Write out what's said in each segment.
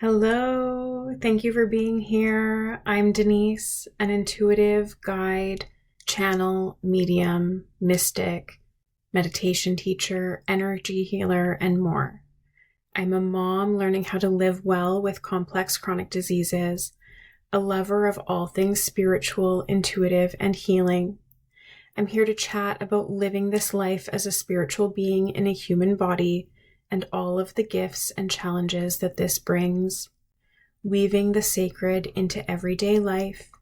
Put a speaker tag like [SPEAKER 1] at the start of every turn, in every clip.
[SPEAKER 1] Hello, thank you for being here. I'm Denise, an intuitive guide, channel, medium, mystic, meditation teacher, energy healer, and more. I'm a mom learning how to live well with complex chronic diseases, a lover of all things spiritual, intuitive, and healing. I'm here to chat about living this life as a spiritual being in a human body and all of the gifts and challenges that this brings, weaving the sacred into everyday life.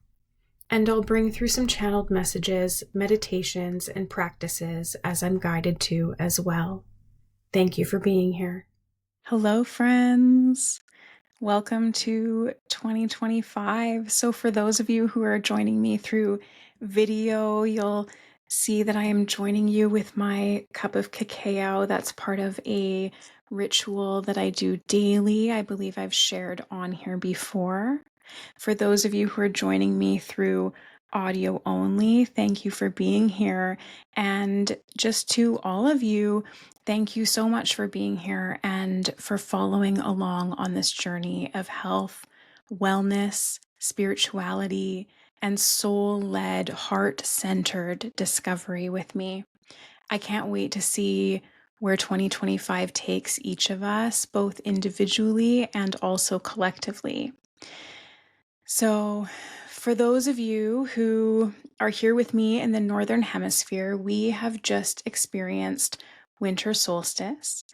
[SPEAKER 1] And I'll bring through some channeled messages, meditations, and practices as I'm guided to as well. Thank you for being here.
[SPEAKER 2] Hello, friends. Welcome to 2025. So for those of you who are joining me through video, you'll see that I am joining you with my cup of cacao. That's part of a ritual that I do daily. I believe I've shared on here before. For those of you who are joining me through audio only, thank you for being here. And just to all of you, thank you so much for being here and for following along on this journey of health, wellness, spirituality, and soul-led, heart-centered discovery with me. I can't wait to see where 2025 takes each of us, both individually and also collectively. So, for those of you who are here with me in the Northern Hemisphere, we have just experienced winter solstice.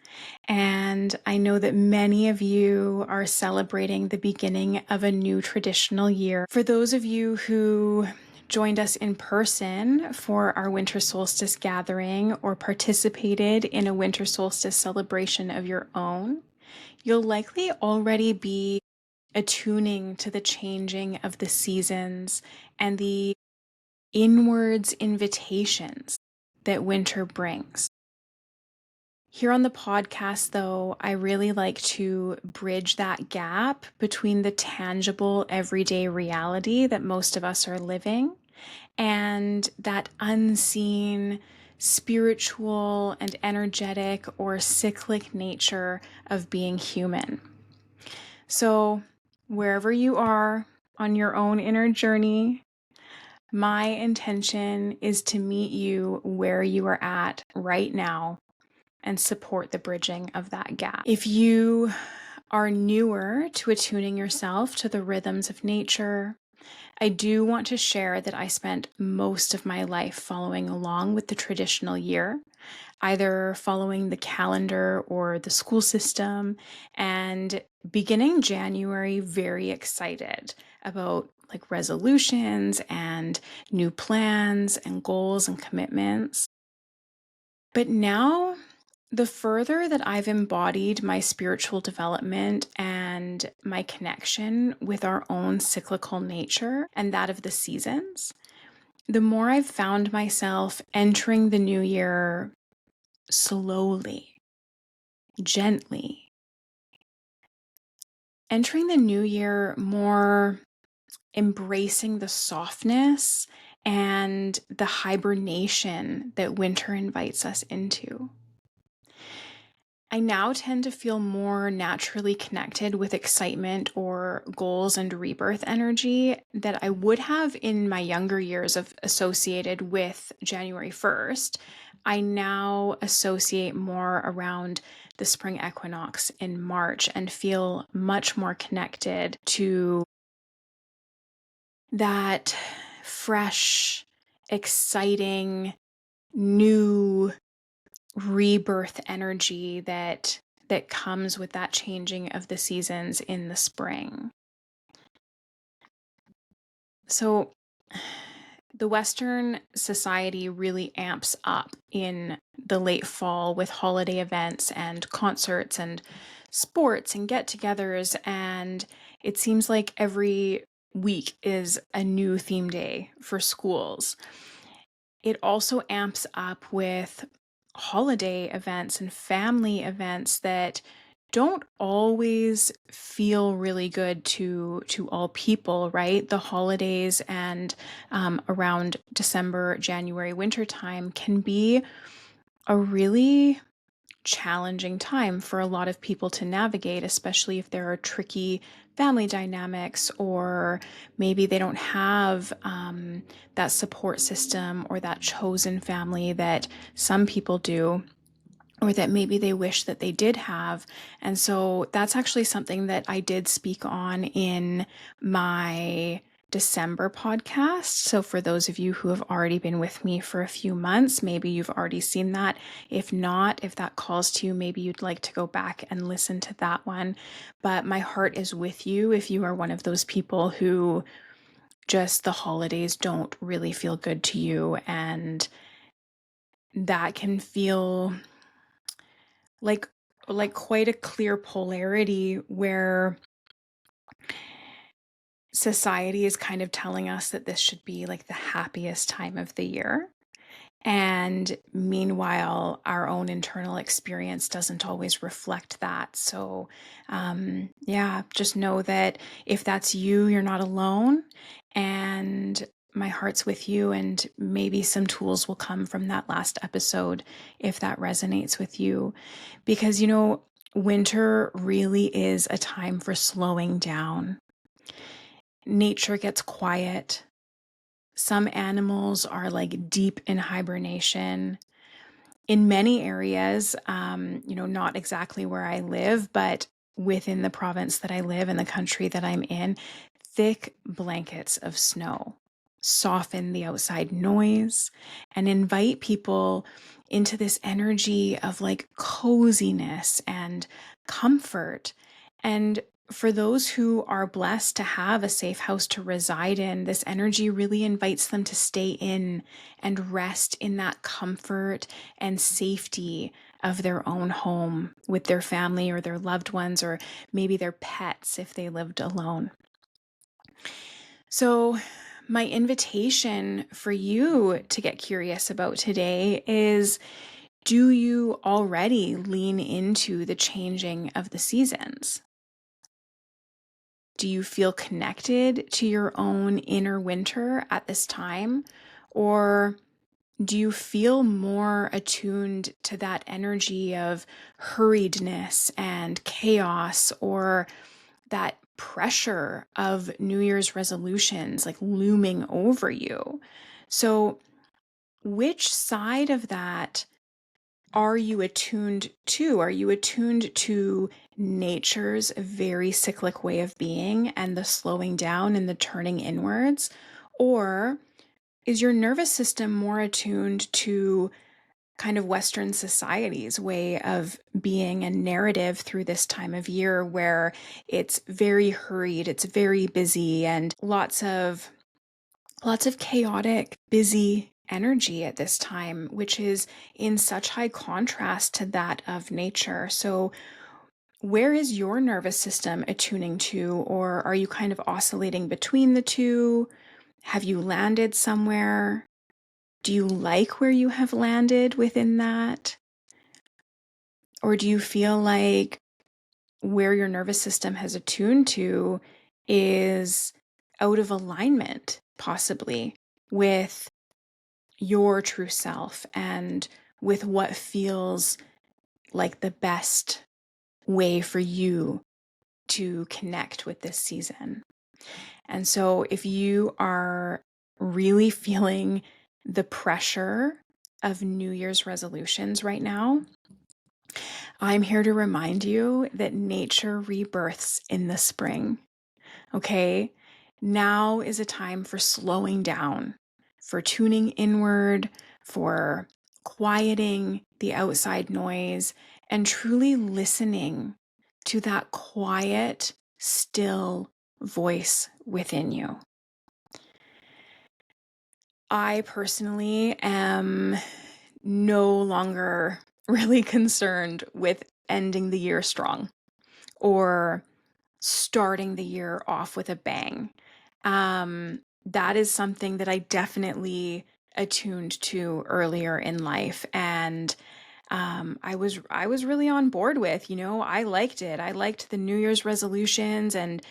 [SPEAKER 2] And I know that many of you are celebrating the beginning of a new traditional year. For those of you who joined us in person for our winter solstice gathering or participated in a winter solstice celebration of your own, you'll likely already be attuning to the changing of the seasons and the inwards invitations that winter brings. Here on the podcast, though, I really like to bridge that gap between the tangible everyday reality that most of us are living and that unseen spiritual and energetic or cyclic nature of being human. So, wherever you are on your own inner journey, my intention is to meet you where you are at right now and support the bridging of that gap. If you are newer to attuning yourself to the rhythms of nature, I do want to share that I spent most of my life following along with the traditional year, either following the calendar or the school system, and beginning January very excited about resolutions and new plans and goals and commitments. But now, the further that I've embodied my spiritual development and my connection with our own cyclical nature and that of the seasons, the more I've found myself entering the new year slowly, gently. Entering the new year more embracing the softness and the hibernation that winter invites us into. I now tend to feel more naturally connected with excitement or goals and rebirth energy that I would have in my younger years of associated with January 1st. I now associate more around the spring equinox in March and feel much more connected to that fresh, exciting, new rebirth energy that comes with that changing of the seasons in the spring. So the Western society really amps up in the late fall with holiday events and concerts and sports and get-togethers, and it seems like every week is a new theme day for schools. It also amps up with holiday events and family events that don't always feel really good to all people, right? The holidays and around December, January, winter time can be a really challenging time for a lot of people to navigate, especially if there are tricky family dynamics, or maybe they don't have that support system or that chosen family that some people do, or that maybe they wish that they did have. And so that's actually something that I did speak on in my December podcast. So for those of you who have already been with me for a few months, maybe you've already seen that. If not, if that calls to you, maybe you'd like to go back and listen to that one. But my heart is with you if you are one of those people who just the holidays don't really feel good to you, and that can feel like quite a clear polarity where society is kind of telling us that this should be like the happiest time of the year. And meanwhile, our own internal experience doesn't always reflect that. So, yeah, just know that if that's you, you're not alone. And my heart's with you. And maybe some tools will come from that last episode if that resonates with you. Because, winter really is a time for slowing down. Nature gets quiet. Some animals are like deep in hibernation. In many areas, not exactly where I live, but within the province that I live and the country that I'm in, thick blankets of snow soften the outside noise and invite people into this energy of like coziness and comfort. And for those who are blessed to have a safe house to reside in, this energy really invites them to stay in and rest in that comfort and safety of their own home with their family or their loved ones, or maybe their pets if they lived alone. So, my invitation for you to get curious about today is, do you already lean into the changing of the seasons? Do you feel connected to your own inner winter at this time? Or do you feel more attuned to that energy of hurriedness and chaos, or that pressure of New Year's resolutions like looming over you? So, which side of that are you attuned to? Are you attuned to nature's very cyclic way of being and the slowing down and the turning inwards? Or is your nervous system more attuned to kind of Western society's way of being and narrative through this time of year, where it's very hurried, it's very busy, and lots of chaotic, busy energy at this time, which is in such high contrast to that of nature. So, where is your nervous system attuning to, or are you kind of oscillating between the two? Have you landed somewhere? Do you like where you have landed within that? Or do you feel like where your nervous system has attuned to is out of alignment, possibly, with your true self and with what feels like the best way for you to connect with this season? And so if you are really feeling the pressure of New Year's resolutions right now, I'm here to remind you that nature rebirths in the spring. Okay? Now is a time for slowing down, for tuning inward, for quieting the outside noise, and truly listening to that quiet, still voice within you. I personally am no longer really concerned with ending the year strong or starting the year off with a bang. That is something that I definitely attuned to earlier in life, and I was really on board with. I liked it. I liked the New Year's resolutions and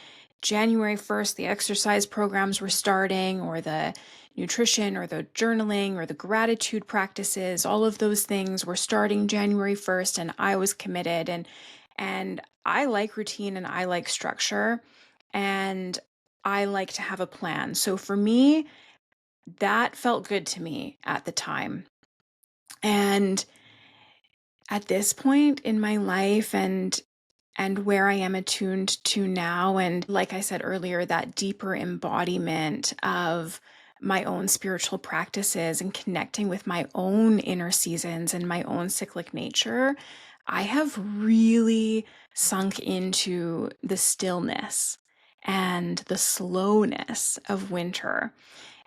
[SPEAKER 2] January 1st, the exercise programs were starting, or the nutrition, or the journaling, or the gratitude practices. All of those things were starting January 1st, and I was committed. And I like routine and I like structure, and I like to have a plan. So for me, that felt good to me at the time. And at this point in my life, and where I am attuned to now, and like I said earlier, that deeper embodiment of my own spiritual practices and connecting with my own inner seasons and my own cyclic nature, I have really sunk into the stillness and the slowness of winter.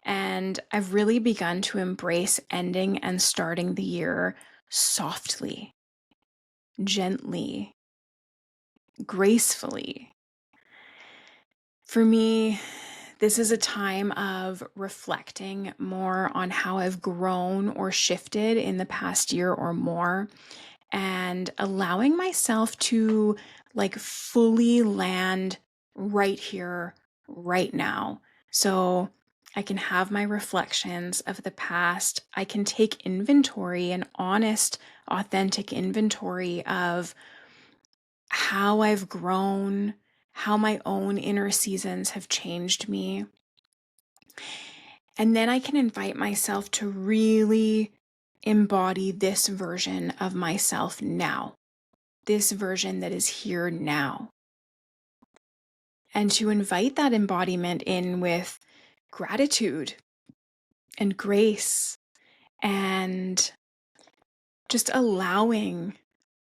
[SPEAKER 2] And I've really begun to embrace ending and starting the year softly, gently, gracefully. For me, this is a time of reflecting more on how I've grown or shifted in the past year or more, and allowing myself to fully land right here, right now. So I can have my reflections of the past. I can take inventory, an honest, authentic inventory of how I've grown, how my own inner seasons have changed me. And then I can invite myself to really embody this version of myself now, this version that is here now. And to invite that embodiment in with gratitude and grace, and just allowing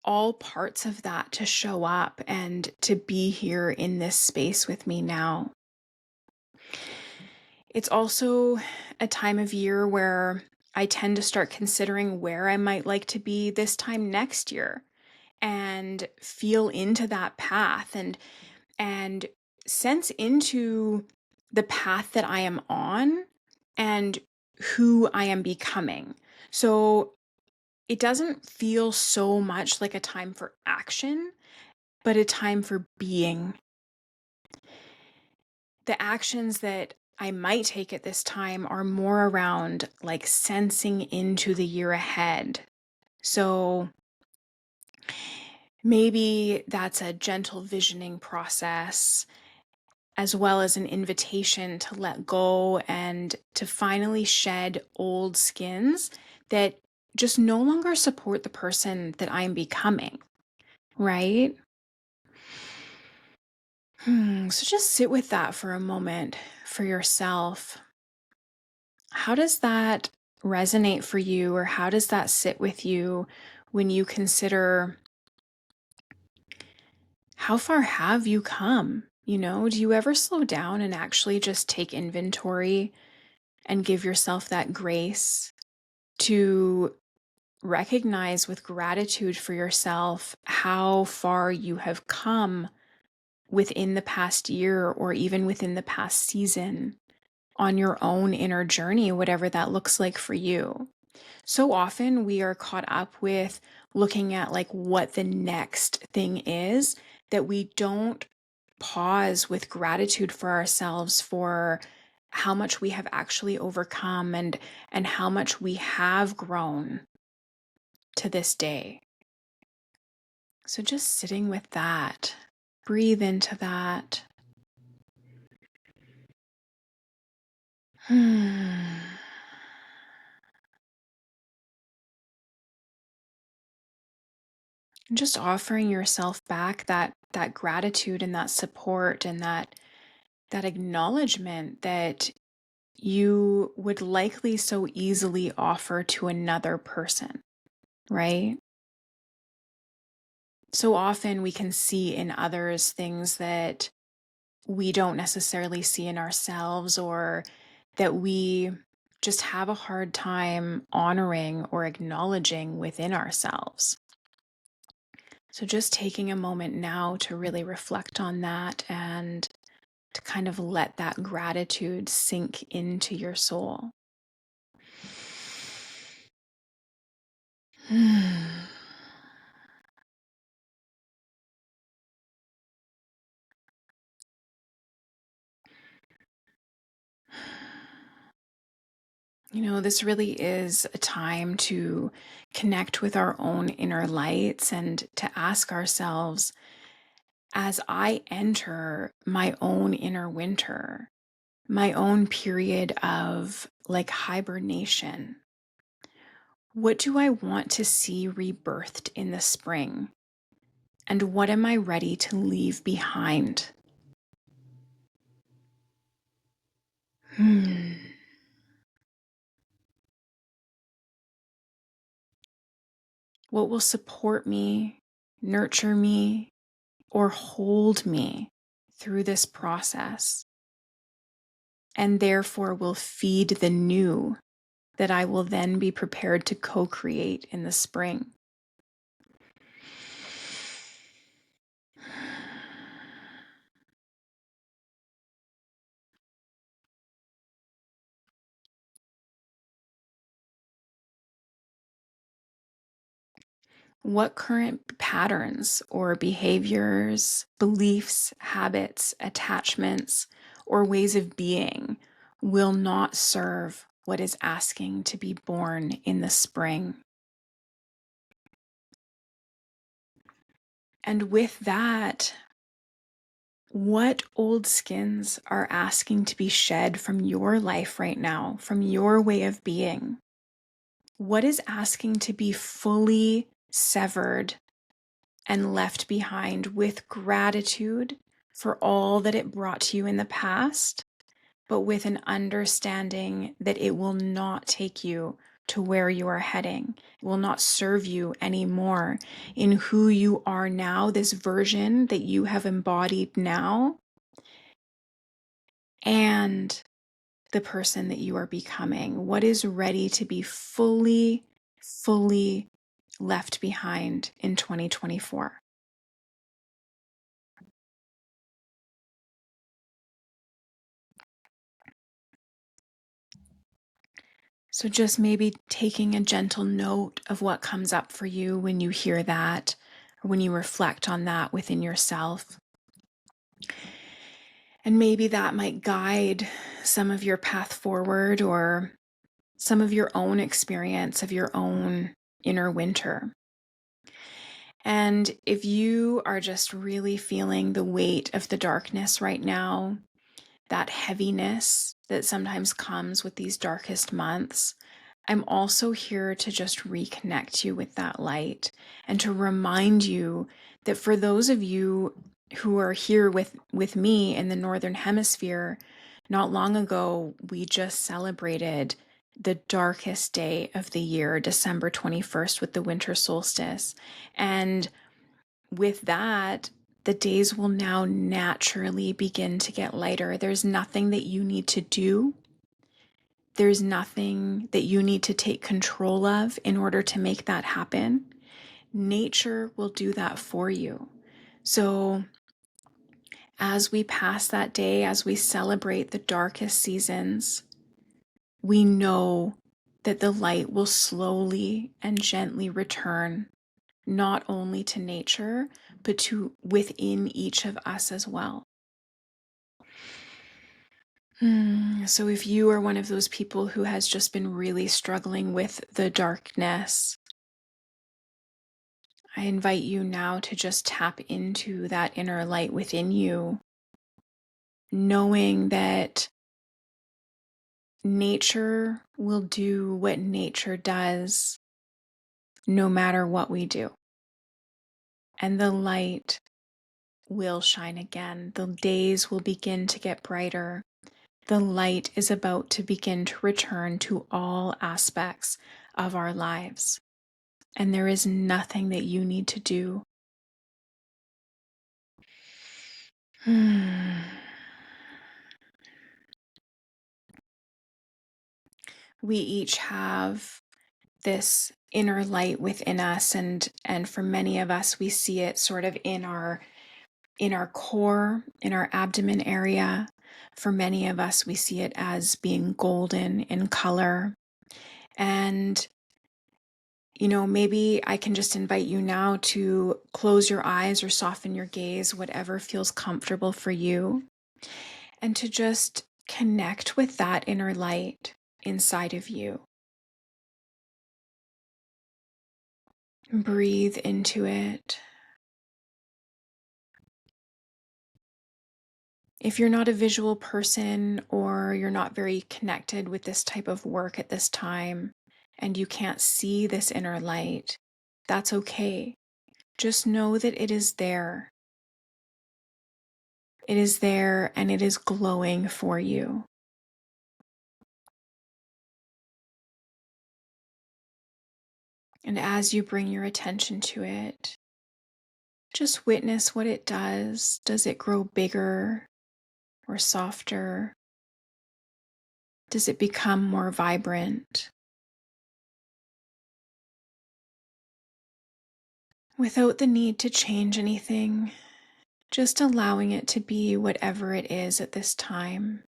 [SPEAKER 2] all parts of that to show up and to be here in this space with me now. It's also a time of year where I tend to start considering where I might like to be this time next year, and feel into that path, and sense into the path that I am on and who I am becoming. So it doesn't feel so much like a time for action, but a time for being. The actions that I might take at this time are more around sensing into the year ahead. So maybe that's a gentle visioning process, as well as an invitation to let go and to finally shed old skins that just no longer support the person that I'm becoming, right? So just sit with that for a moment for yourself. How does that resonate for you, or how does that sit with you when you consider how far have you come? Do you ever slow down and actually just take inventory and give yourself that grace to recognize with gratitude for yourself how far you have come within the past year, or even within the past season, on your own inner journey, whatever that looks like for you? So often we are caught up with looking at what the next thing is, that we don't pause with gratitude for ourselves for how much we have actually overcome, and how much we have grown to this day. So just sitting with that, breathe into that. And just offering yourself back that gratitude and that support, and that acknowledgement that you would likely so easily offer to another person, right? So often we can see in others things that we don't necessarily see in ourselves, or that we just have a hard time honoring or acknowledging within ourselves. So just taking a moment now to really reflect on that, and to kind of let that gratitude sink into your soul. This really is a time to connect with our own inner lights and to ask ourselves, as I enter my own inner winter, my own period of like hibernation, what do I want to see rebirthed in the spring? And what am I ready to leave behind? What will support me, nurture me, or hold me through this process, and therefore will feed the new that I will then be prepared to co-create in the spring? What current patterns or behaviors, beliefs, habits, attachments, or ways of being will not serve what is asking to be born in the spring? And with that, what old skins are asking to be shed from your life right now, from your way of being? What is asking to be fully severed and left behind with gratitude for all that it brought to you in the past, but with an understanding that it will not take you to where you are heading? It will not serve you anymore in who you are now, this version that you have embodied now, and the person that you are becoming. What is ready to be fully left behind in 2024? So just maybe taking a gentle note of what comes up for you when you hear that, or when you reflect on that within yourself. And maybe that might guide some of your path forward, or some of your own experience of your own inner winter. And if you are just really feeling the weight of the darkness right now, that heaviness that sometimes comes with these darkest months, I'm also here to just reconnect you with that light and to remind you that for those of you who are here with me in the Northern Hemisphere, not long ago, we just celebrated the darkest day of the year, December 21st, with the winter solstice. And with that, the days will now naturally begin to get lighter. There's nothing that you need to do. There's nothing that you need to take control of in order to make that happen. Nature will do that for you. So as we pass that day, as we celebrate the darkest seasons, we know that the light will slowly and gently return, not only to nature, but to within each of us as well. So if you are one of those people who has just been really struggling with the darkness, I invite you now to just tap into that inner light within you, knowing that nature will do what nature does no matter what we do. And the light will shine again. The days will begin to get brighter. The light is about to begin to return to all aspects of our lives. And there is nothing that you need to do. We each have this inner light within us, and for many of us, we see it sort of in our core, in our abdomen area. For many of us, we see it as being golden in color. And maybe I can just invite you now to close your eyes or soften your gaze, whatever feels comfortable for you, and to just connect with that inner light. inside of you. Breathe into it. If you're not a visual person or you're not very connected with this type of work at this time and you can't see this inner light, that's okay. Just know that it is there. It is there and it is glowing for you. And as you bring your attention to it, just witness what it does. Does it grow bigger or softer? Does it become more vibrant? Without the need to change anything, just allowing it to be whatever it is at this time.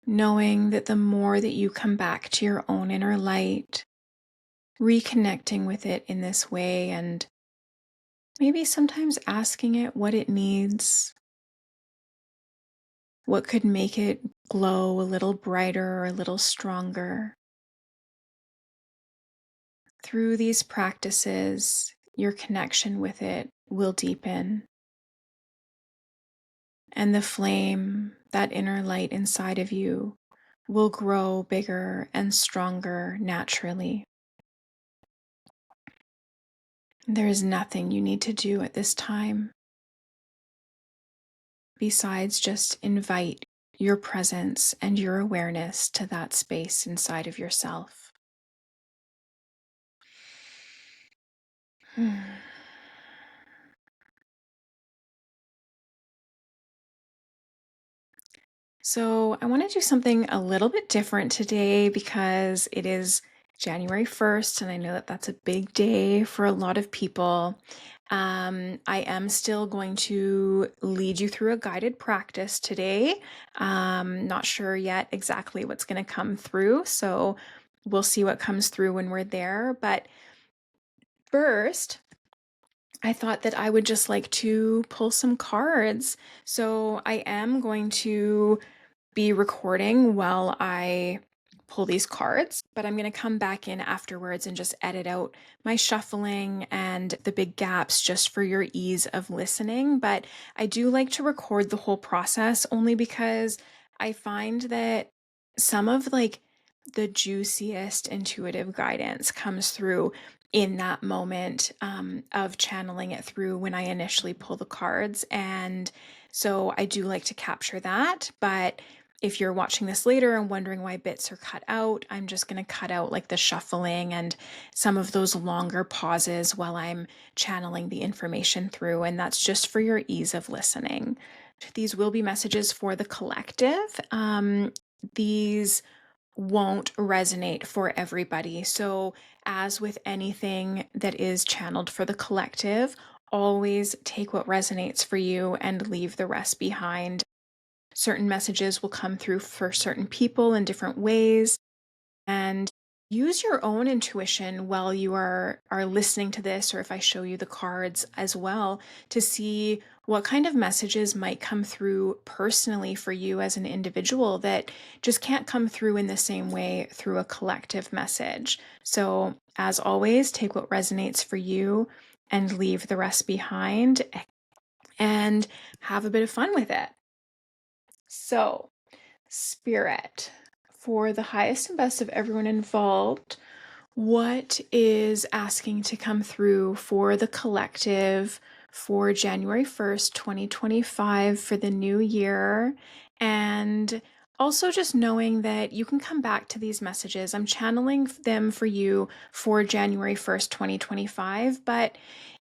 [SPEAKER 2] Knowing that the more that you come back to your own inner light, reconnecting with it in this way, and maybe sometimes asking it what it needs, what could make it glow a little brighter or a little stronger. Through these practices, your connection with it will deepen. And the flame, that inner light inside of you, will grow bigger and stronger naturally. There is nothing you need to do at this time besides just invite your presence and your awareness to that space inside of yourself. So, I want to do something a little bit different today because it is January 1st, and I know that that's a big day for a lot of people. I am still going to lead you through a guided practice today. Not sure yet exactly what's going to come through, so we'll see what comes through when we're there. But first, I thought that I would just like to pull some cards. So I am going to be recording while I pull these cards, but I'm going to come back in afterwards and just edit out my shuffling and the big gaps just for your ease of listening. But I do like to record the whole process only because I find that some of the juiciest intuitive guidance comes through in that moment of channeling it through when I initially pull the cards. And so I do like to capture that. But if you're watching this later and wondering why bits are cut out, I'm just going to cut out like the shuffling and some of those longer pauses while I'm channeling the information through. And that's just for your ease of listening. These will be messages for the collective. These won't resonate for everybody. So, as with anything that is channeled for the collective, always take what resonates for you and leave the rest behind. Certain messages will come through for certain people in different ways. And use your own intuition while you are listening to this, or if I show you the cards as well, to see what kind of messages might come through personally for you as an individual that just can't come through in the same way through a collective message. So, as always, take what resonates for you and leave the rest behind and have a bit of fun with it. So, Spirit, for the highest and best of everyone involved, what is asking to come through for the collective for January 1st, 2025, for the new year? And also just knowing that you can come back to these messages. I'm channeling them for you for January 1st, 2025. But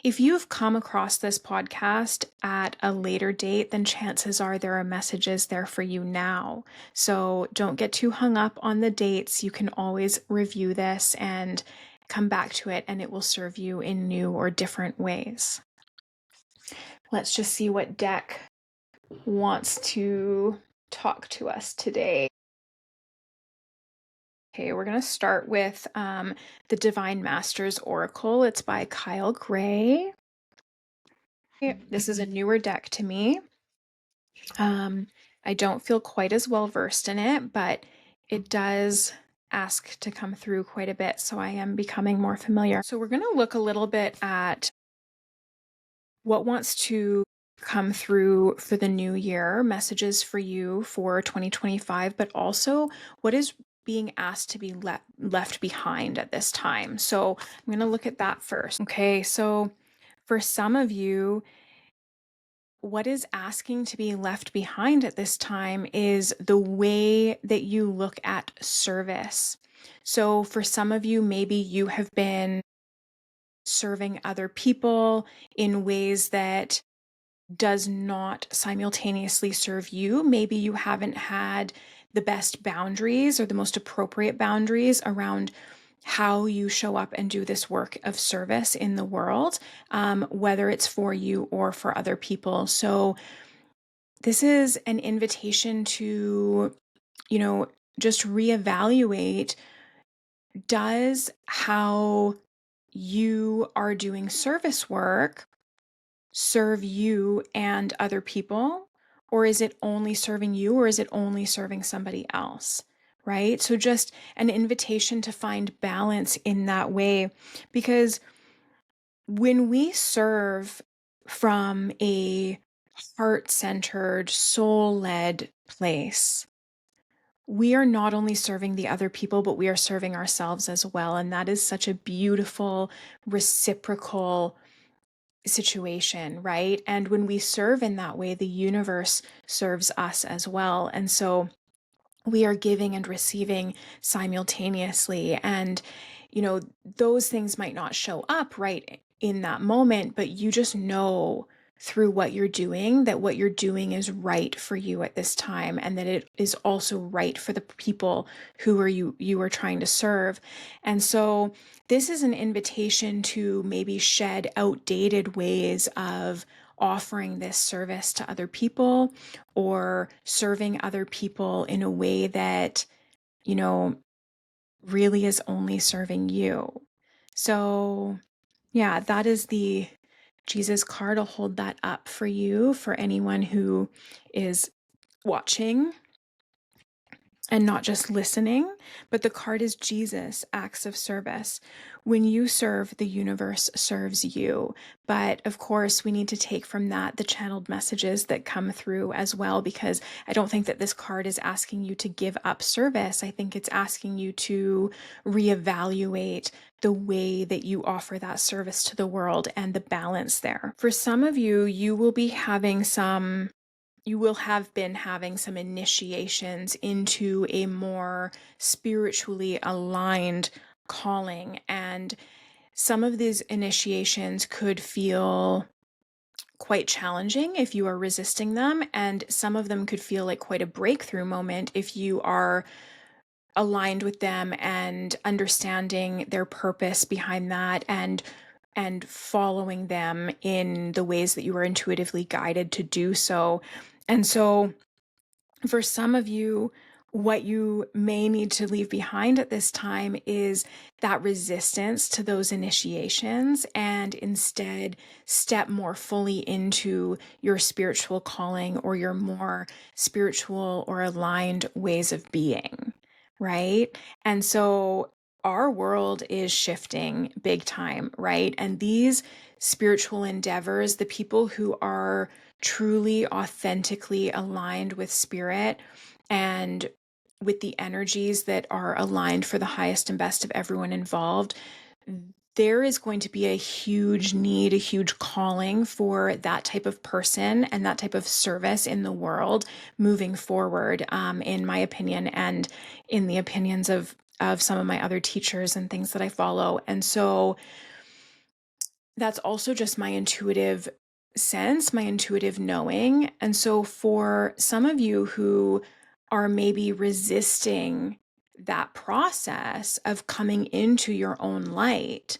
[SPEAKER 2] if you've come across this podcast at a later date, then chances are there are messages there for you now. So don't get too hung up on the dates. You can always review this and come back to it, and it will serve you in new or different ways. Let's just see what deck wants to talk to us today. Okay, we're going to start with the Divine Masters Oracle. It's by Kyle Gray. This is a newer deck to me. I don't feel quite as well versed in it, but it does ask to come through quite a bit, so I am becoming more familiar. So we're going to look a little bit at what wants to come through for the new year, messages for you for 2025, but also what is being asked to be left behind at this time. So I'm going to look at that first. Okay, so for some of you, what is asking to be left behind at this time is the way that you look at service. So for some of you, maybe you have been serving other people in ways that does not simultaneously serve you. Maybe you haven't had the best boundaries or the most appropriate boundaries around how you show up and do this work of service in the world, whether it's for you or for other people. So this is an invitation to, just reevaluate, does how you are doing service work serve you and other people? Or is it only serving you, or is it only serving somebody else? Right? So just an invitation to find balance in that way. Because when we serve from a heart-centered, soul-led place, we are not only serving the other people, but we are serving ourselves as well. And that is such a beautiful, reciprocal situation, right? And when we serve in that way, the universe serves us as well. And so we are giving and receiving simultaneously. And, those things might not show up right in that moment, but you just know through what you're doing that what you're doing is right for you at this time, and that it is also right for the people who are you are trying to serve. And so this is an invitation to maybe shed outdated ways of offering this service to other people, or serving other people in a way that, really is only serving you. So, yeah, that is the Jesus card. I'll hold that up for you, for anyone who is watching and not just listening. But the card is Jesus, acts of service. When you serve, the universe serves you. But of course, we need to take from that the channeled messages that come through as well, because I don't think that this card is asking you to give up service. I think it's asking you to reevaluate the way that you offer that service to the world and the balance there. For some of you, you will have been having some initiations into a more spiritually aligned calling. And some of these initiations could feel quite challenging if you are resisting them. And some of them could feel like quite a breakthrough moment if you are aligned with them and understanding their purpose behind that, and following them in the ways that you are intuitively guided to do so. And so for some of you, what you may need to leave behind at this time is that resistance to those initiations, and instead step more fully into your spiritual calling, or your more spiritual or aligned ways of being, right? And so our world is shifting big time, right? And these spiritual endeavors, the people who are truly authentically aligned with spirit and with the energies that are aligned for the highest and best of everyone involved, there is going to be a huge need, a huge calling for that type of person and that type of service in the world moving forward, in my opinion, and in the opinions of some of my other teachers and things that I follow. And so that's also just my intuitive sense, my intuitive knowing. And so for some of you who are maybe resisting that process of coming into your own light,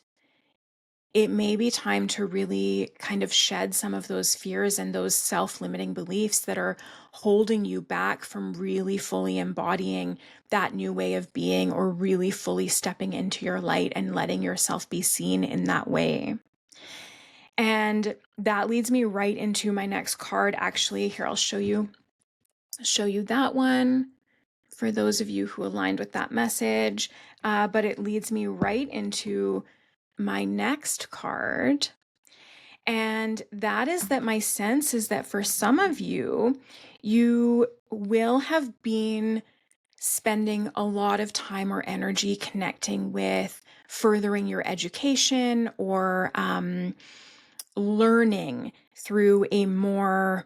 [SPEAKER 2] it may be time to really kind of shed some of those fears and those self-limiting beliefs that are holding you back from really fully embodying that new way of being, or really fully stepping into your light and letting yourself be seen in that way. And that leads me right into my next card. Actually, here, I'll show you show you that one for those of you who aligned with that message. But it leads me right into my next card. And that is that my sense is that for some of you, you will have been spending a lot of time or energy connecting with furthering your education or learning through a more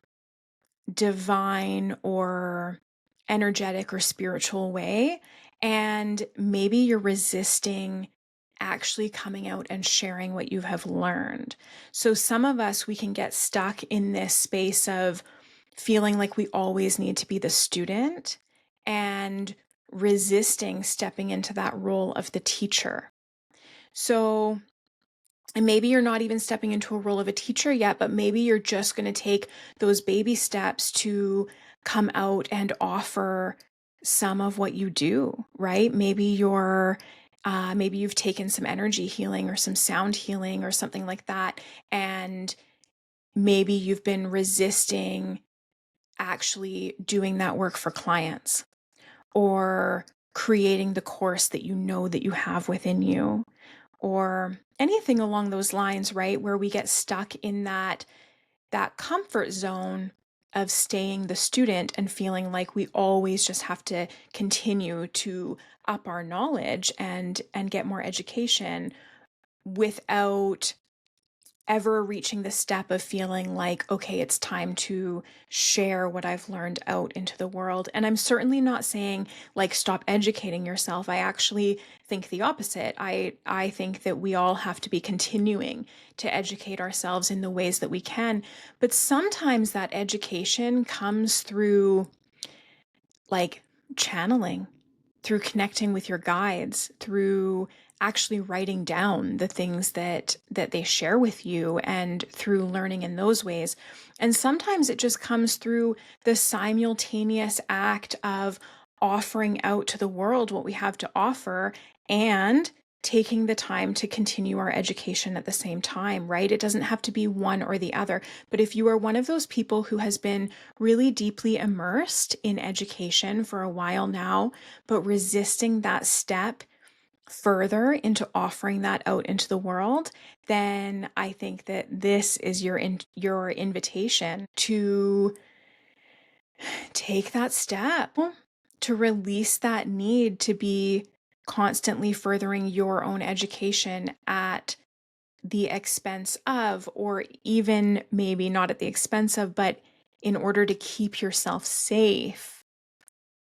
[SPEAKER 2] divine or energetic or spiritual way. And maybe you're resisting actually coming out and sharing what you have learned. So some of us, we can get stuck in this space of feeling like we always need to be the student and resisting stepping into that role of the teacher. So, and maybe you're not even stepping into a role of a teacher yet, but maybe you're just going to take those baby steps to come out and offer some of what you do, right? Maybe maybe you've taken some energy healing or some sound healing or something like that, and maybe you've been resisting actually doing that work for clients or creating the course that you know that you have within you or anything along those lines, right? Where we get stuck in that comfort zone of staying the student and feeling like we always just have to continue to up our knowledge and get more education without ever reaching the step of feeling like, okay, it's time to share what I've learned out into the world. And I'm certainly not saying like stop educating yourself. I actually think the opposite. I think that we all have to be continuing to educate ourselves in the ways that we can. But sometimes that education comes through like channeling, through connecting with your guides, through actually writing down the things that they share with you and through learning in those ways. And sometimes it just comes through the simultaneous act of offering out to the world what we have to offer and taking the time to continue our education at the same time, right? It doesn't have to be one or the other. But if you are one of those people who has been really deeply immersed in education for a while now, but resisting that step further into offering that out into the world, then I think that this is your invitation to take that step, to release that need to be constantly furthering your own education at the expense of, or even maybe not at the expense of, but in order to keep yourself safe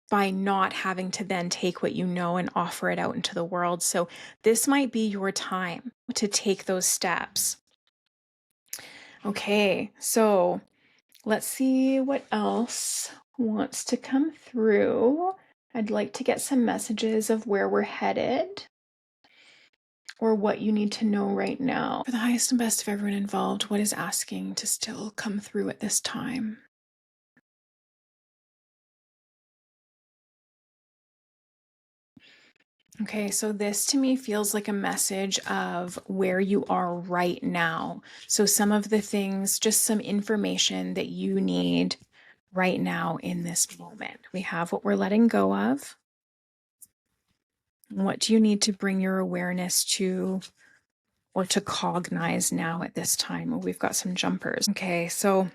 [SPEAKER 2] by not having to then take what you know and offer it out into the world. So this might be your time to take those steps. Okay, so let's see what else wants to come through. I'd like to get some messages of where we're headed or what you need to know right now. For the highest and best of everyone involved, what is asking to still come through at this time? Okay, so this to me feels like a message of where you are right now. So some of the things, just some information that you need right now in this moment. We have what we're letting go of. What do you need to bring your awareness to or to cognize now at this time? Oh, we've got some jumpers. Okay, so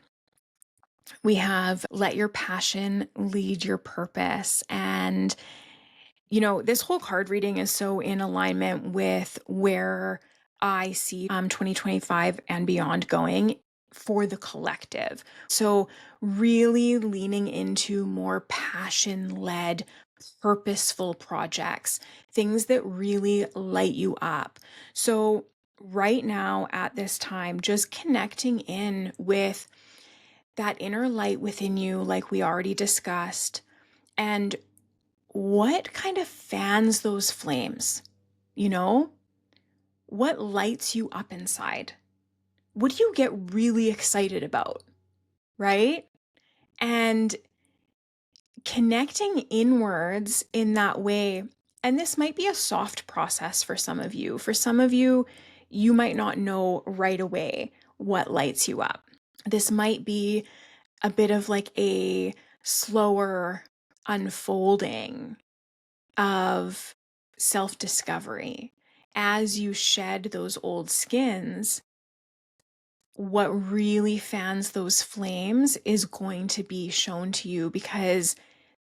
[SPEAKER 2] we have let your passion lead your purpose. And you know, this whole card reading is so in alignment with where I see 2025 and beyond going for the collective. So really leaning into more passion-led, purposeful projects, things that really light you up. So right now at this time, just connecting in with that inner light within you, like we already discussed, and what kind of fans those flames? You know, what lights you up inside? What do you get really excited about? Right? And connecting inwards in that way. And this might be a soft process for some of you. For some of you, you might not know right away what lights you up. This might be a bit of like a slower unfolding of self-discovery. As you shed those old skins, what really fans those flames is going to be shown to you, because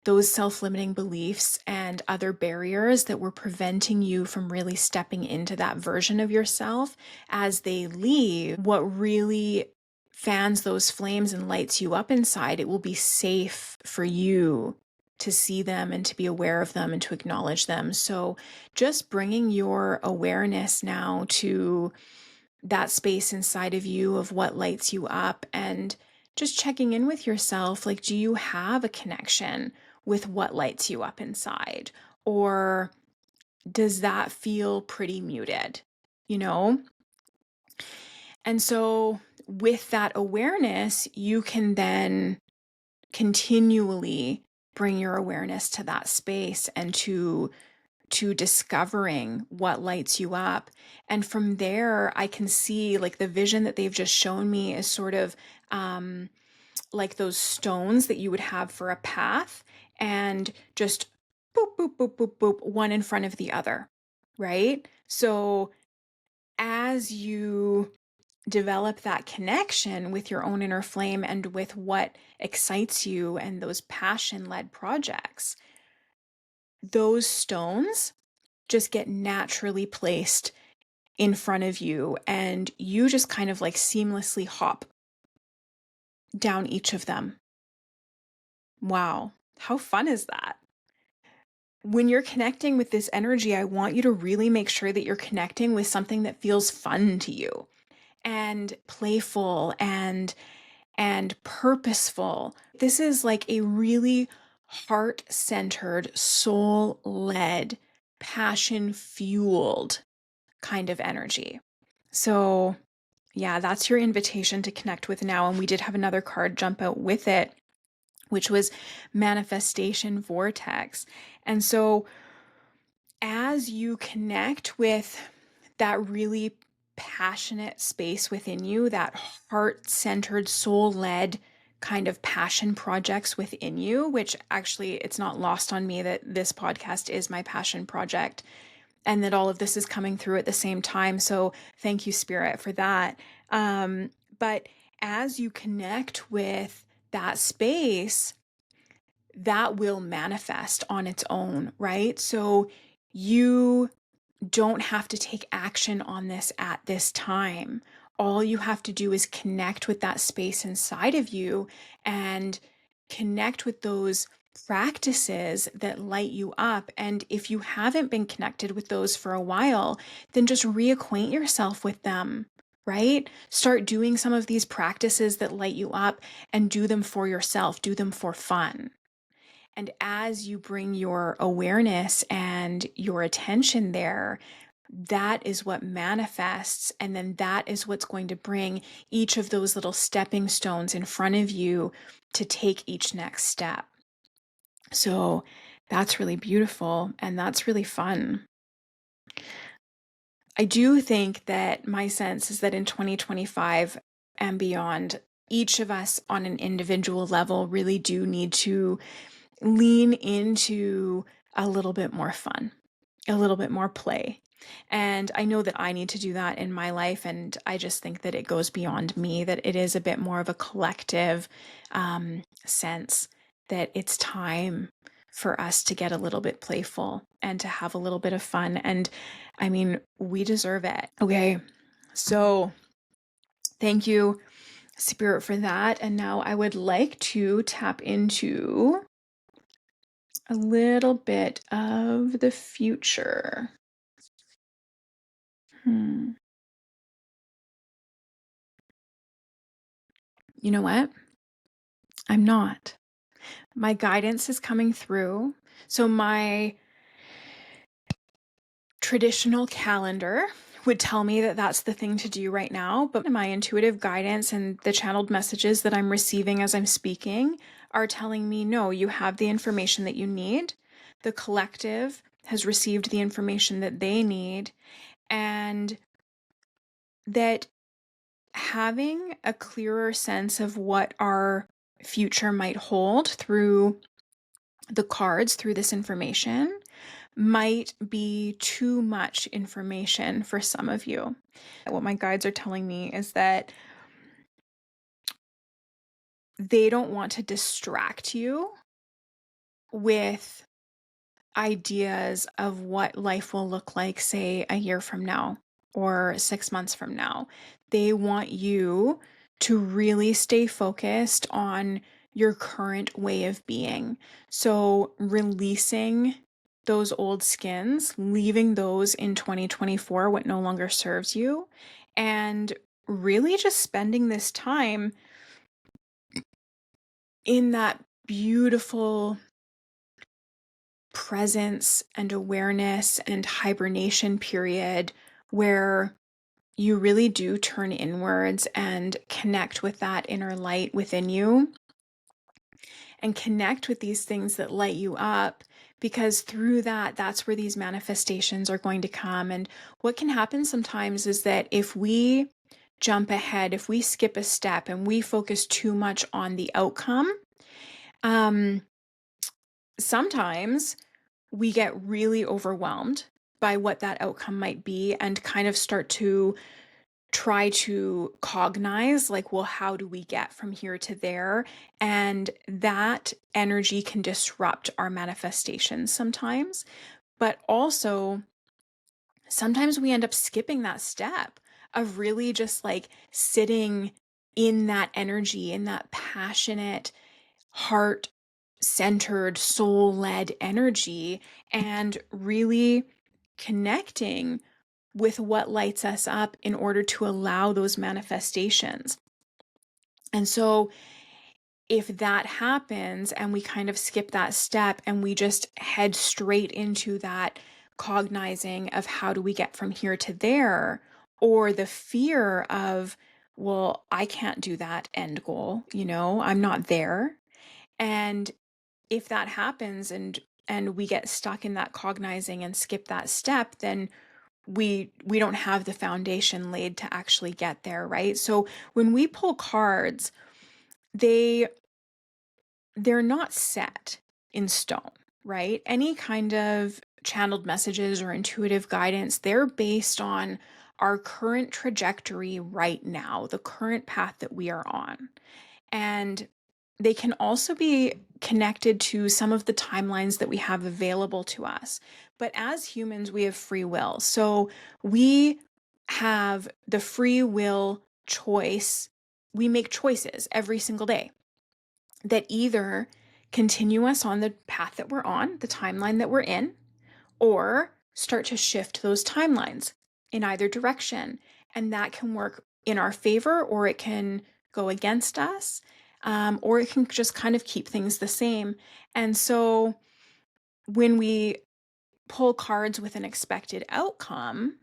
[SPEAKER 2] those self-limiting beliefs and other barriers that were preventing you from really stepping into that version of yourself, as they leave, what really fans those flames and lights you up inside, it will be safe for you to see them and to be aware of them and to acknowledge them. So just bringing your awareness now to that space inside of you of what lights you up, and just checking in with yourself, like, do you have a connection with what lights you up inside? Or does that feel pretty muted, you know? And so with that awareness, you can then continually bring your awareness to that space and to discovering what lights you up. And from there, I can see, like, the vision that they've just shown me is sort of like those stones that you would have for a path, and just boop, boop, boop, boop, boop, one in front of the other, right? So as you develop that connection with your own inner flame and with what excites you and those passion-led projects, those stones just get naturally placed in front of you, and you just kind of like seamlessly hop down each of them. Wow, how fun is that? When you're connecting with this energy, I want you to really make sure that you're connecting with something that feels fun to you and playful and purposeful. This is like a really heart-centered, soul-led, passion-fueled kind of energy. So, yeah, that's your invitation to connect with now. And we did have another card jump out with it, which was Manifestation Vortex. And so, as you connect with that really passionate space within you, that heart-centered, soul-led kind of passion projects within you, which actually, it's not lost on me that this podcast is my passion project, and that all of this is coming through at the same time. So thank you, Spirit, for that. But as you connect with that space, that will manifest on its own, right? So you don't have to take action on this at this time. All you have to do is connect with that space inside of you and connect with those practices that light you up. And if you haven't been connected with those for a while, then just reacquaint yourself with them, right? Start doing some of these practices that light you up and do them for yourself, do them for fun. And as you bring your awareness and your attention there, that is what manifests. And then that is what's going to bring each of those little stepping stones in front of you to take each next step. So that's really beautiful and that's really fun. I do think that my sense is that in 2025 and beyond, each of us on an individual level really do need to lean into a little bit more fun, a little bit more play. And I know that I need to do that in my life. And I just think that it goes beyond me, that it is a bit more of a collective sense that it's time for us to get a little bit playful and to have a little bit of fun. And I mean, we deserve it. Okay. So thank you, Spirit, for that. And now I would like to tap into a little bit of the future. You know what? I'm not. My guidance is coming through. So my traditional calendar would tell me that that's the thing to do right now, but my intuitive guidance and the channeled messages that I'm receiving as I'm speaking are telling me, no, you have the information that you need. The collective has received the information that they need, and that having a clearer sense of what our future might hold through the cards, through this information, might be too much information for some of you. What my guides are telling me is that they don't want to distract you with ideas of what life will look like, say, a year from now or 6 months from now. They want you to really stay focused on your current way of being. So, releasing those old skins, leaving those in 2024, what no longer serves you, and really just spending this time in that beautiful presence and awareness and hibernation period where you really do turn inwards and connect with that inner light within you and connect with these things that light you up, because through that, that's where these manifestations are going to come. And what can happen sometimes is that if we jump ahead, if we skip a step and we focus too much on the outcome, sometimes we get really overwhelmed by what that outcome might be and kind of start to try to cognize, like, well, how do we get from here to there? And that energy can disrupt our manifestations sometimes. But also, sometimes we end up skipping that step of really just like sitting in that energy, in that passionate, heart centered, soul led energy, and really connecting with what lights us up in order to allow those manifestations. And so, if that happens and we kind of skip that step and we just head straight into that cognizing of how do we get from here to there, or the fear of, well, I can't do that end goal, I'm not there. And if that happens and we get stuck in that cognizing and skip that step, then we don't have the foundation laid to actually get there, right? So when we pull cards, they're not set in stone, right? Any kind of channeled messages or intuitive guidance, they're based on our current trajectory right now, the current path that we are on. And they can also be connected to some of the timelines that we have available to us. But as humans, we have free will. So we have the free will choice. We make choices every single day that either continue us on the path that we're on, the timeline that we're in, or start to shift those timelines in either direction. And that can work in our favor, or it can go against us, or it can just kind of keep things the same. And so when we pull cards with an expected outcome,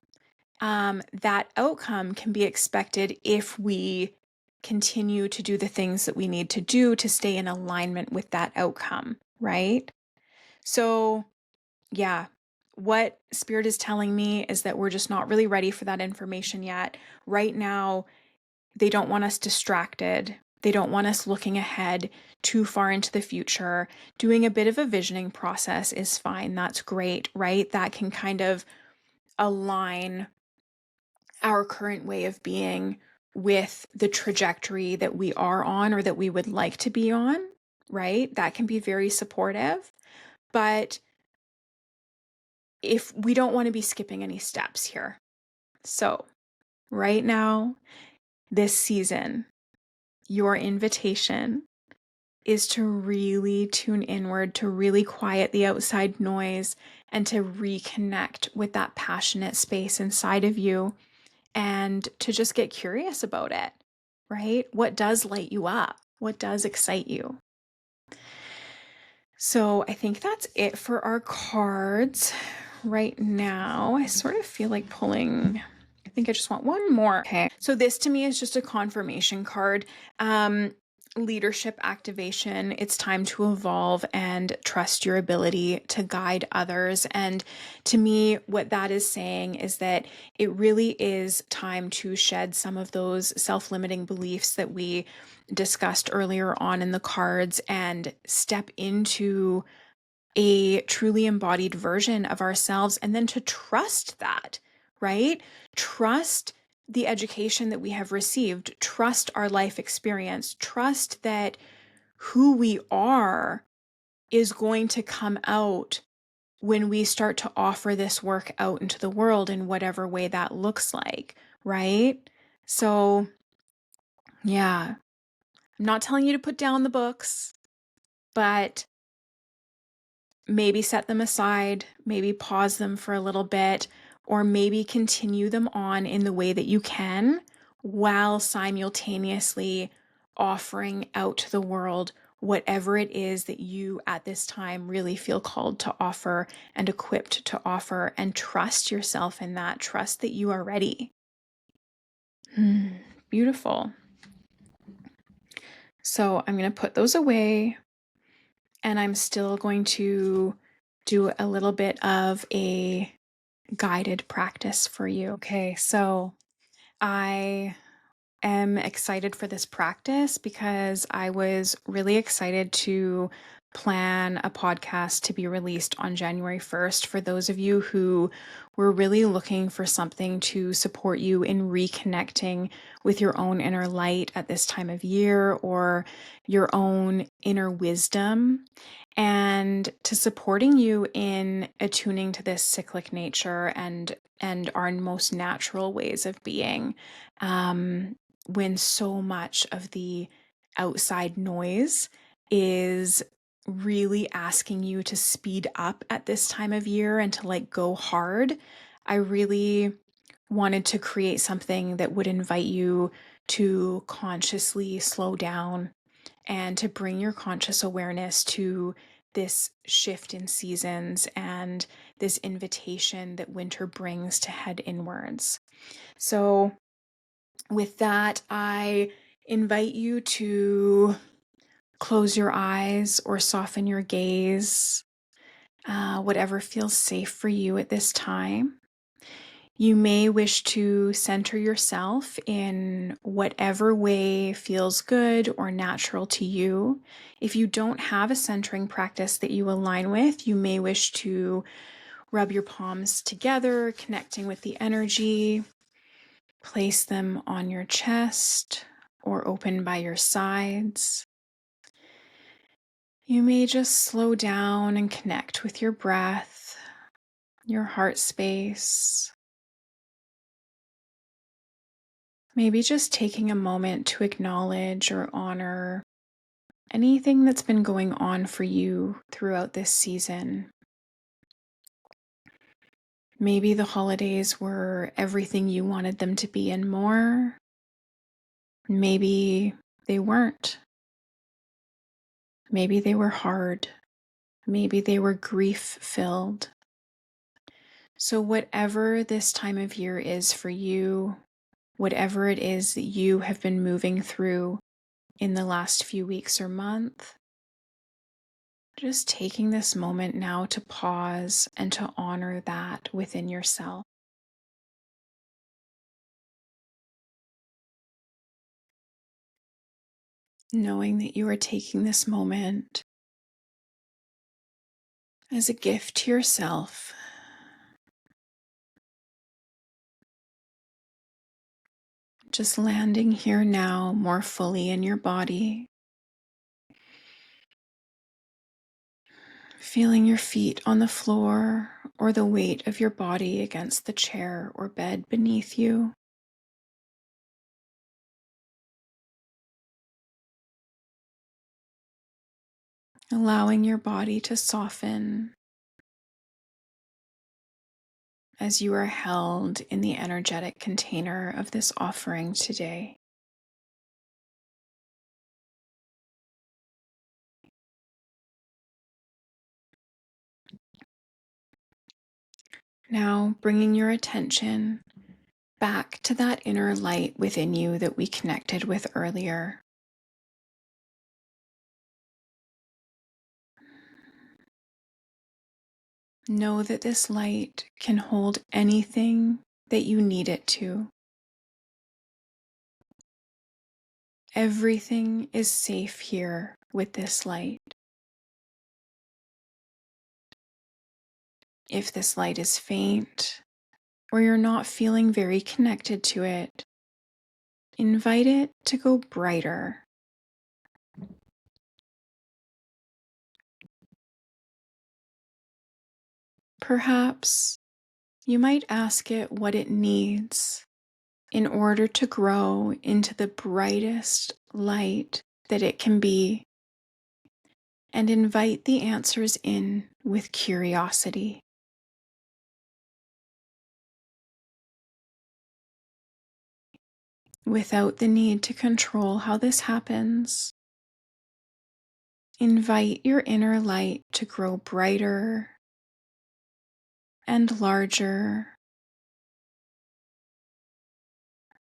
[SPEAKER 2] that outcome can be expected if we continue to do the things that we need to do to stay in alignment with that outcome, right? So, yeah, what Spirit is telling me is that we're just not really ready for that information yet. Right now, they don't want us distracted. They don't want us looking ahead too far into the future. Doing a bit of a visioning process is fine. That's great, right? That can kind of align our current way of being with the trajectory that we are on or that we would like to be on, right? That can be very supportive. But if we don't want to be skipping any steps here. So, right now, this season, your invitation is to really tune inward, to really quiet the outside noise, and to reconnect with that passionate space inside of you and to just get curious about it, right? What does light you up? What does excite you? So I think that's it for our cards right now. I sort of feel like pulling, I think I just want one more. Okay. So this to me is just a confirmation card. leadership activation. It's time to evolve and trust your ability to guide others. And to me, what that is saying is that it really is time to shed some of those self-limiting beliefs that we discussed earlier on in the cards and step into a truly embodied version of ourselves, and then to trust that, right? Trust the education that we have received, trust our life experience, trust that who we are is going to come out when we start to offer this work out into the world in whatever way that looks like, right? So, yeah, I'm not telling you to put down the books, but maybe set them aside, maybe pause them for a little bit, or maybe continue them on in the way that you can while simultaneously offering out to the world whatever it is that you at this time really feel called to offer and equipped to offer, and trust yourself in that. Trust that you are ready. Beautiful. So I'm going to put those away, and I'm still going to do a little bit of a guided practice for you. Okay, so I am excited for this practice because I was really excited to plan a podcast to be released on January 1st for those of you who were really looking for something to support you in reconnecting with your own inner light at this time of year, or your own inner wisdom, and to supporting you in attuning to this cyclic nature and our most natural ways of being. When so much of the outside noise is really asking you to speed up at this time of year and to like go hard, I really wanted to create something that would invite you to consciously slow down and to bring your conscious awareness to this shift in seasons and this invitation that winter brings to head inwards. So with that, I invite you to close your eyes or soften your gaze, whatever feels safe for you at this time. You may wish to center yourself in whatever way feels good or natural to you. If you don't have a centering practice that you align with, you may wish to rub your palms together, connecting with the energy. Place them on your chest or open by your sides. You may just slow down and connect with your breath, your heart space. Maybe just taking a moment to acknowledge or honor anything that's been going on for you throughout this season. Maybe the holidays were everything you wanted them to be and more. Maybe they weren't. Maybe they were hard. Maybe they were grief-filled. So whatever this time of year is for you, whatever it is that you have been moving through in the last few weeks or month, just taking this moment now to pause and to honor that within yourself. Knowing that you are taking this moment as a gift to yourself. Just landing here now more fully in your body. Feeling your feet on the floor or the weight of your body against the chair or bed beneath you. Allowing your body to soften as you are held in the energetic container of this offering today. Now, bringing your attention back to that inner light within you that we connected with earlier. Know that this light can hold anything that you need it to. Everything is safe here with this light. If this light is faint or you're not feeling very connected to it, invite it to go brighter. Perhaps you might ask it what it needs in order to grow into the brightest light that it can be, and invite the answers in with curiosity. Without the need to control how this happens, invite your inner light to grow brighter and larger,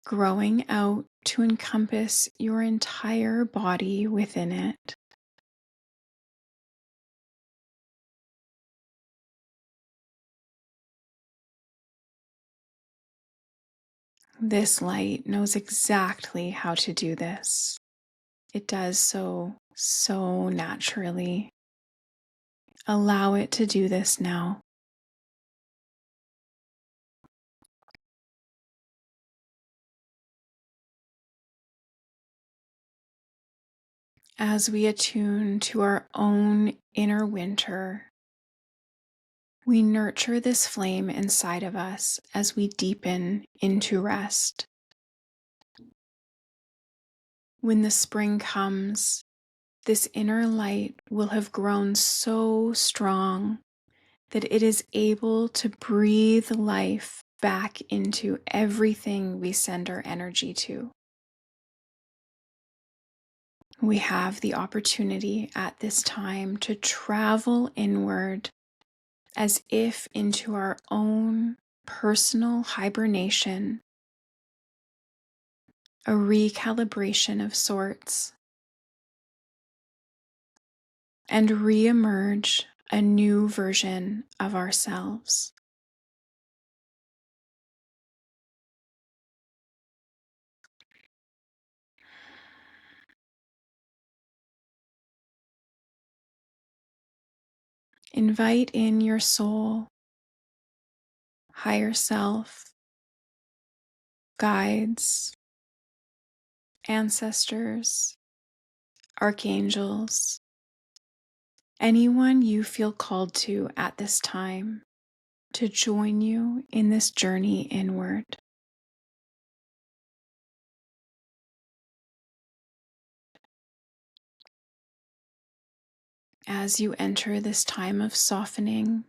[SPEAKER 2] growing out to encompass your entire body within it. This light knows exactly how to do this. It does so naturally. Allow it to do this now. As we attune to our own inner winter, we nurture this flame inside of us as we deepen into rest. When the spring comes, this inner light will have grown so strong that it is able to breathe life back into everything we send our energy to. We have the opportunity at this time to travel inward as if into our own personal hibernation, a recalibration of sorts, and re-emerge a new version of ourselves. Invite in your soul, higher self, guides, ancestors, archangels, anyone you feel called to at this time to join you in this journey inward. As you enter this time of softening,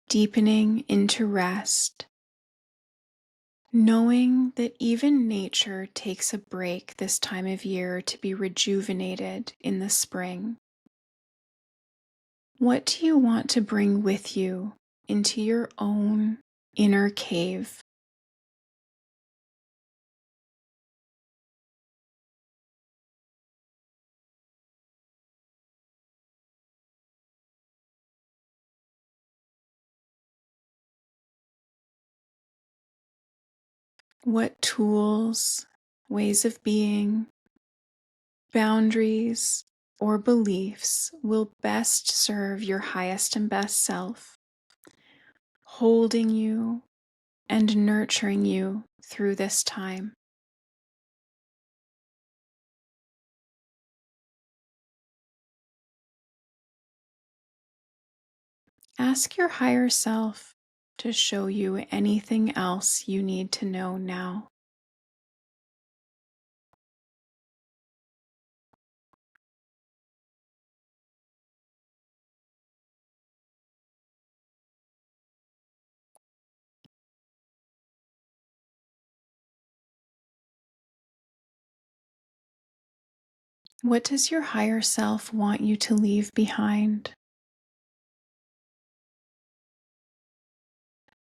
[SPEAKER 2] deepening into rest, knowing that even nature takes a break this time of year to be rejuvenated in the spring. What do you want to bring with you into your own inner cave? What tools, ways of being, boundaries, or beliefs will best serve your highest and best self, holding you and nurturing you through this time? Ask your higher self to show you anything else you need to know now. What does your higher self want you to leave behind?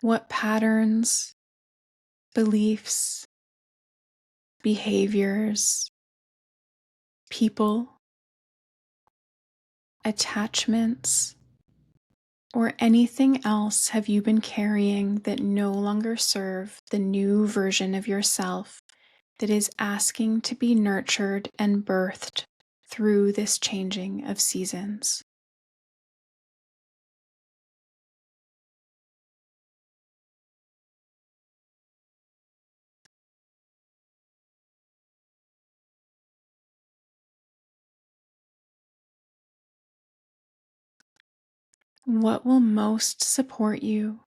[SPEAKER 2] What patterns, beliefs, behaviors, people, attachments, or anything else have you been carrying that no longer serve the new version of yourself that is asking to be nurtured and birthed through this changing of seasons? What will most support you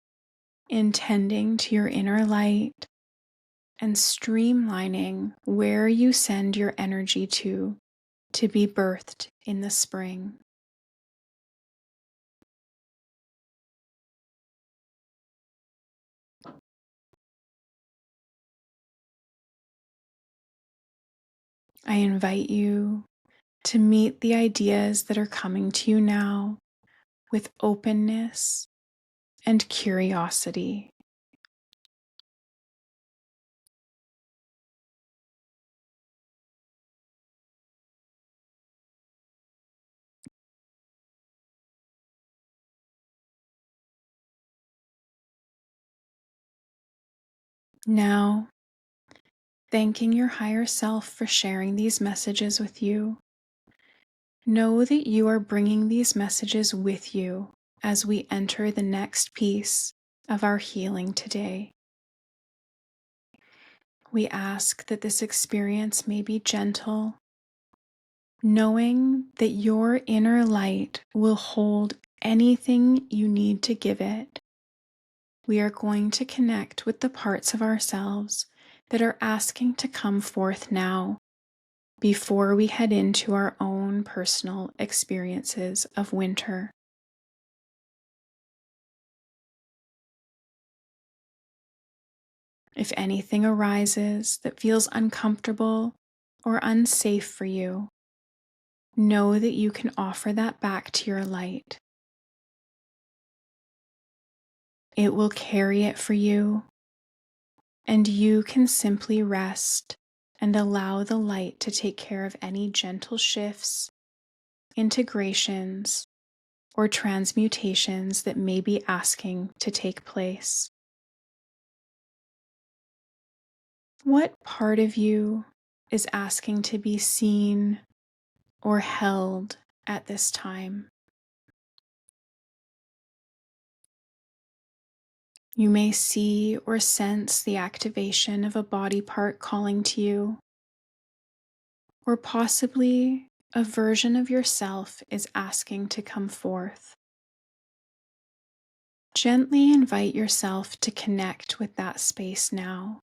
[SPEAKER 2] in tending to your inner light and streamlining where you send your energy to be birthed in the spring? I invite you to meet the ideas that are coming to you now with openness and curiosity. Now, thanking your higher self for sharing these messages with you, know that you are bringing these messages with you as we enter the next piece of our healing today. We ask that this experience may be gentle, knowing that your inner light will hold anything you need to give it. We are going to connect with the parts of ourselves that are asking to come forth now before we head into our own personal experiences of winter. If anything arises that feels uncomfortable or unsafe for you, know that you can offer that back to your light. It will carry it for you, and you can simply rest and allow the light to take care of any gentle shifts, integrations, or transmutations that may be asking to take place. What part of you is asking to be seen or held at this time? You may see or sense the activation of a body part calling to you, or possibly a version of yourself is asking to come forth. Gently invite yourself to connect with that space now.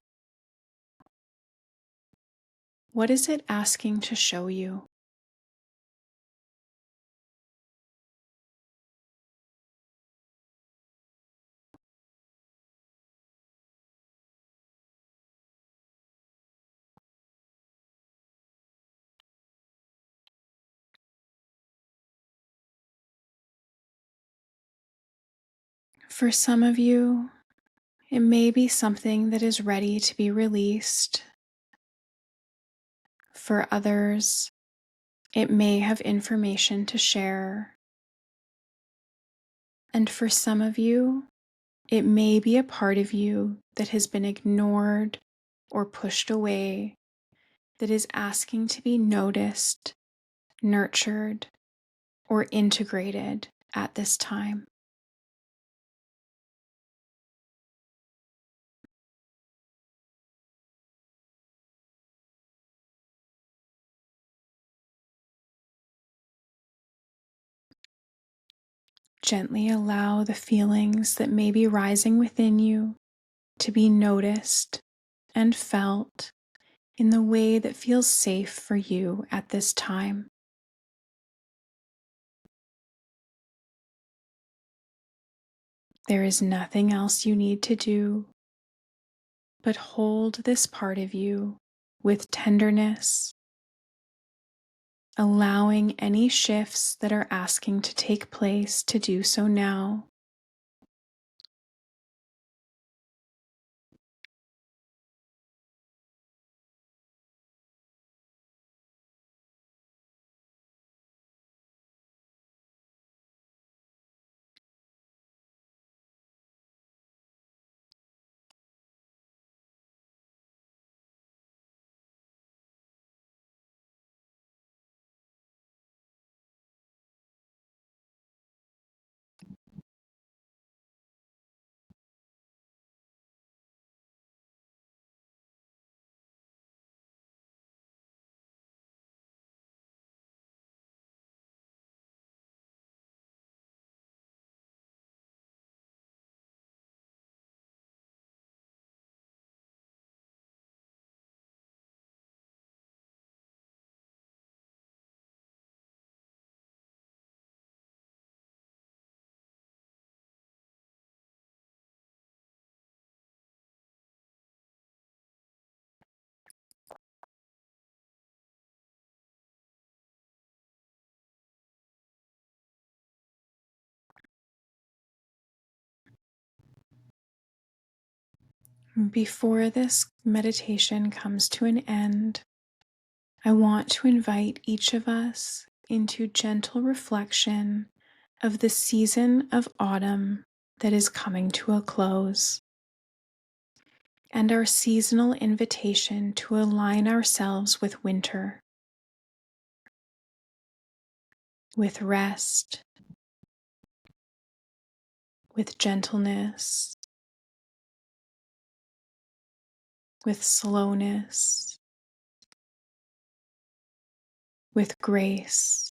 [SPEAKER 2] What is it asking to show you? For some of you, it may be something that is ready to be released. For others, it may have information to share. And for some of you, it may be a part of you that has been ignored or pushed away, that is asking to be noticed, nurtured, or integrated at this time. Gently allow the feelings that may be rising within you to be noticed and felt in the way that feels safe for you at this time. There is nothing else you need to do but hold this part of you with tenderness, allowing any shifts that are asking to take place to do so now. Before this meditation comes to an end, I want to invite each of us into gentle reflection of the season of autumn that is coming to a close, and our seasonal invitation to align ourselves with winter, with rest, with gentleness, with slowness, with grace.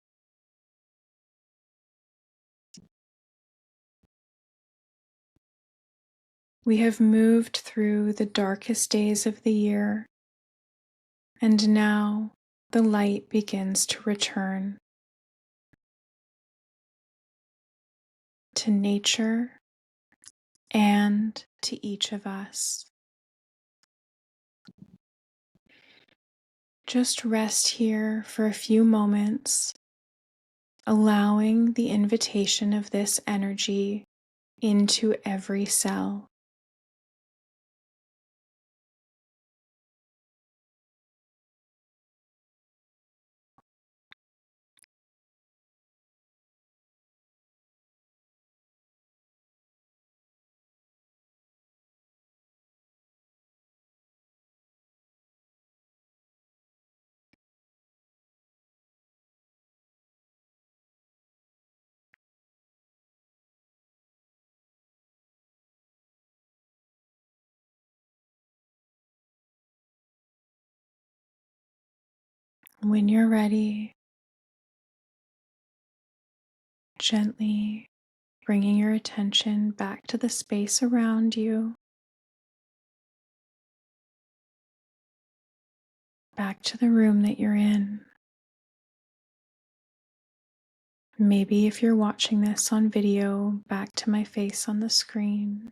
[SPEAKER 2] We have moved through the darkest days of the year, and now the light begins to return to nature and to each of us. Just rest here for a few moments, allowing the invitation of this energy into every cell. When you're ready, gently bringing your attention back to the space around you, back to the room that you're in. Maybe if you're watching this on video, back to my face on the screen.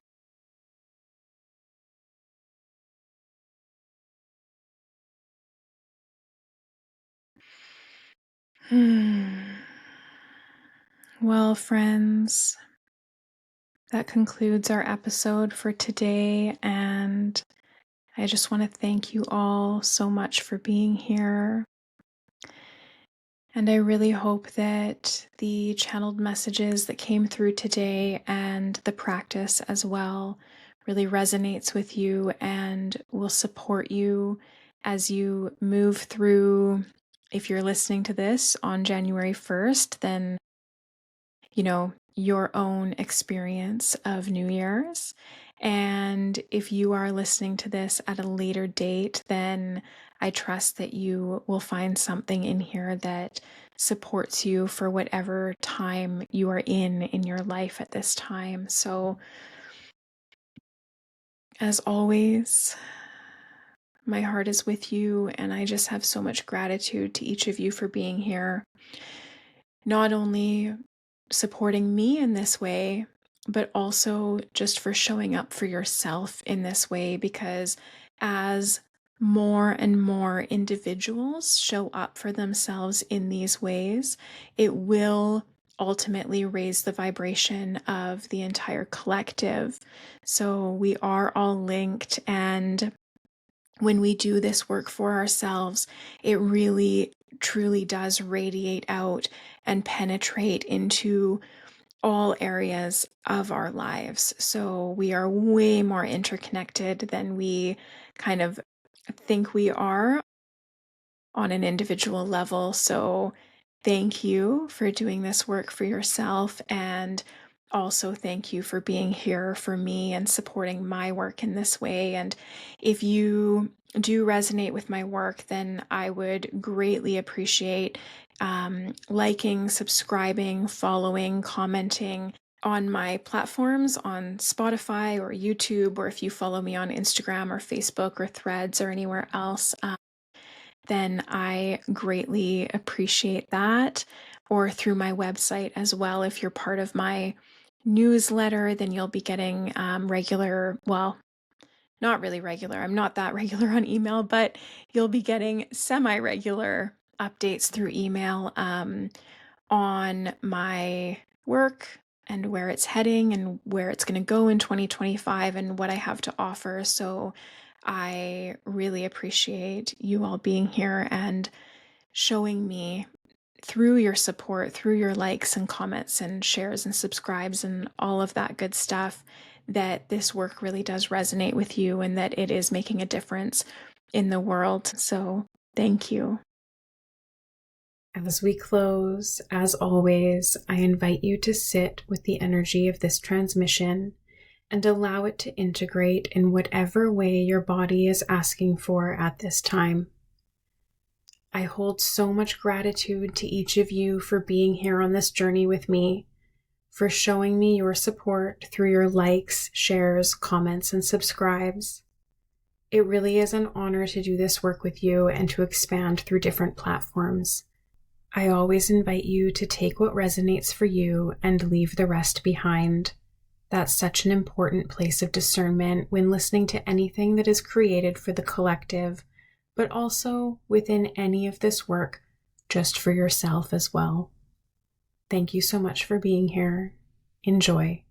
[SPEAKER 2] Well, friends, that concludes our episode for today, and I just want to thank you all so much for being here. And I really hope that the channeled messages that came through today and the practice as well really resonates with you and will support you as you move through. If you're listening to this on January 1st, then your own experience of New Year's. And if you are listening to this at a later date, then I trust that you will find something in here that supports you for whatever time you are in your life at this time. So, as always, my heart is with you, and I just have so much gratitude to each of you for being here. Not only supporting me in this way, but also just for showing up for yourself in this way, because as more and more individuals show up for themselves in these ways, it will ultimately raise the vibration of the entire collective. So we are all linked, and when we do this work for ourselves, it really truly does radiate out and penetrate into all areas of our lives. So we are way more interconnected than we kind of think we are on an individual level. So thank you for doing this work for yourself, and also thank you for being here for me and supporting my work in this way. And if you do resonate with my work, then I would greatly appreciate liking, subscribing, following, commenting on my platforms on Spotify or YouTube, or if you follow me on Instagram or Facebook or Threads or anywhere else. Then I greatly appreciate that. Or through my website as well. If you're part of my newsletter, then you'll be getting regular, well, not really regular. I'm not that regular on email, but you'll be getting semi-regular updates through email on my work and where it's heading and where it's going to go in 2025 and what I have to offer. So I really appreciate you all being here and showing me through your support, through your likes and comments and shares and subscribes and all of that good stuff, that this work really does resonate with you and that it is making a difference in the world. So thank you.
[SPEAKER 1] As we close, as always, I invite you to sit with the energy of this transmission and allow it to integrate in whatever way your body is asking for at this time. I hold so much gratitude to each of you for being here on this journey with me, for showing me your support through your likes, shares, comments, and subscribes. It really is an honor to do this work with you and to expand through different platforms. I always invite you to take what resonates for you and leave the rest behind. That's such an important place of discernment when listening to anything that is created for the collective, but also within any of this work, just for yourself as well. Thank you so much for being here. Enjoy.